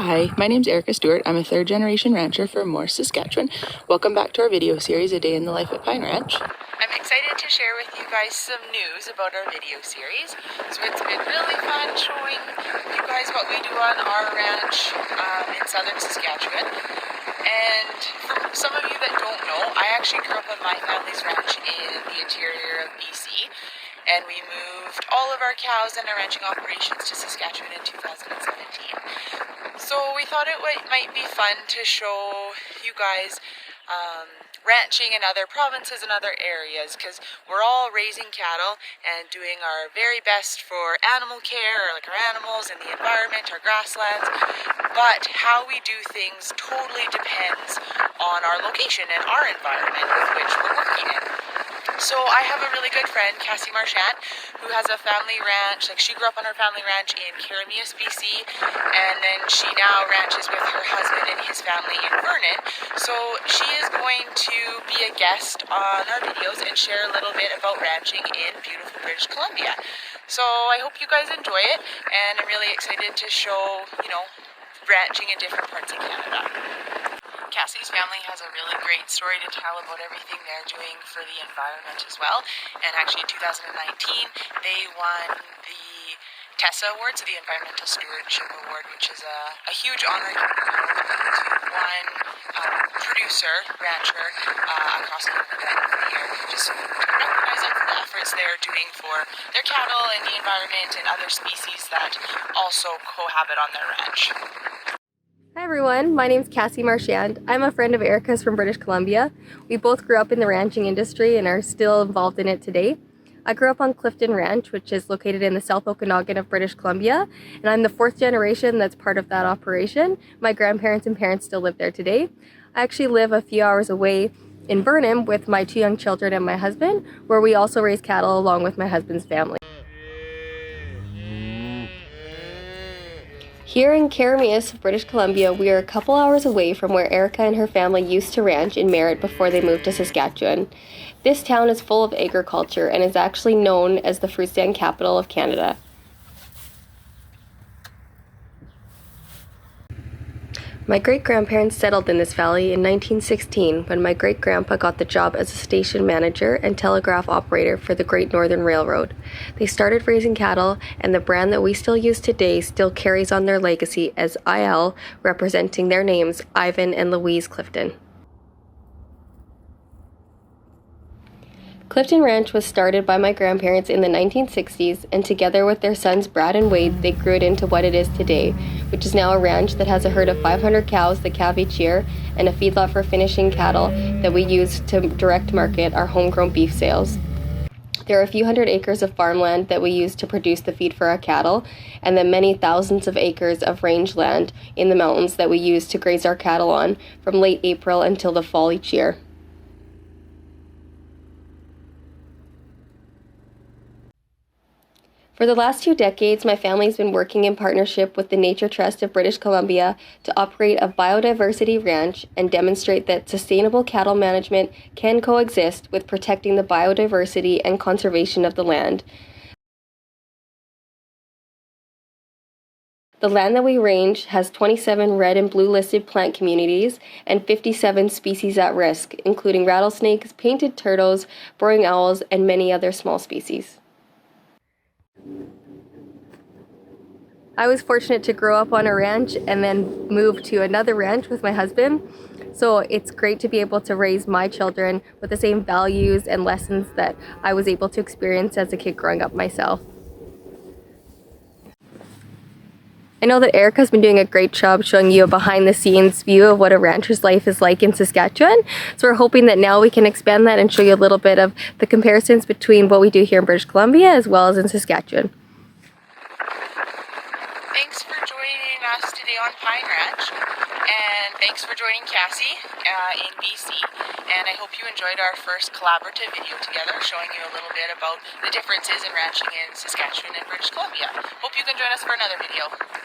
Hi, my name's Erika Stewart. I'm a third-generation rancher from Morse, Saskatchewan. Welcome back to our video series, A Day in the Life at Pine Ranch. I'm excited to share with you guys some news about our video series. So it's been really fun showing you guys what we do on our ranch in southern Saskatchewan. And for some of you that don't know, I actually grew up on my family's ranch in the interior of BC. And we moved all of our cows and our ranching operations to Saskatchewan in 2017. So we thought it might be fun to show you guys ranching in other provinces and other areas, because we're all raising cattle and doing our very best for animal care, or like our animals and the environment, our grasslands. But how we do things totally depends on our location and our environment with which we're working in. So I have a really good friend, Cassie, who has a family ranch. Like, she grew up on her family ranch in Keremeos, BC, and then she now ranches with her husband and his family in Vernon. So she is going to be a guest on our videos and share a little bit about ranching in beautiful British Columbia. So I hope you guys enjoy it, and I'm really excited to show, ranching in different parts of Canada. Cassie's family has a really great story to tell about everything they're doing for the environment as well. And actually in 2019, they won the TESA Award, so the Environmental Stewardship Award, which is a huge honor to one producer, rancher across Canada every year. Just to recognize them for the efforts they're doing for their cattle and the environment and other species that also cohabit on their ranch. Hi everyone, my name is Cassie Marchand. I'm a friend of Erika's from British Columbia. We both grew up in the ranching industry and are still involved in it today. I grew up on Clifton Ranch, which is located in the South Okanagan of British Columbia, and I'm the fourth generation that's part of that operation. My grandparents and parents still live there today. I actually live a few hours away in Vernon with my two young children and my husband, where we also raise cattle along with my husband's family. Here in Keremeos, British Columbia, we are a couple hours away from where Erika and her family used to ranch in Merritt before they moved to Saskatchewan. This town is full of agriculture and is actually known as the fruit stand capital of Canada. My great-grandparents settled in this valley in 1916 when my great-grandpa got the job as a station manager and telegraph operator for the Great Northern Railroad. They started raising cattle, and the brand that we still use today still carries on their legacy as IL, representing their names, Ivan and Louise Clifton. Clifton Ranch was started by my grandparents in the 1960s, and together with their sons Brad and Wade, they grew it into what it is today, which is now a ranch that has a herd of 500 cows that calve each year, and a feedlot for finishing cattle that we use to direct market our homegrown beef sales. There are a few hundred acres of farmland that we use to produce the feed for our cattle, and then many thousands of acres of rangeland in the mountains that we use to graze our cattle on from late April until the fall each year. For the last 2 decades, my family's been working in partnership with the Nature Trust of British Columbia to operate a biodiversity ranch and demonstrate that sustainable cattle management can coexist with protecting the biodiversity and conservation of the land. The land that we range has 27 red and blue listed plant communities and 57 species at risk, including rattlesnakes, painted turtles, burrowing owls, and many other small species. I was fortunate to grow up on a ranch and then move to another ranch with my husband. So it's great to be able to raise my children with the same values and lessons that I was able to experience as a kid growing up myself. I know that Erika's been doing a great job showing you a behind-the-scenes view of what a rancher's life is like in Saskatchewan. So we're hoping that now we can expand that and show you a little bit of the comparisons between what we do here in British Columbia as well as in Saskatchewan. Thanks for joining us today on Pine Ranch, and thanks for joining Cassie in BC. And I hope you enjoyed our first collaborative video together, showing you a little bit about the differences in ranching in Saskatchewan and British Columbia. Hope you can join us for another video.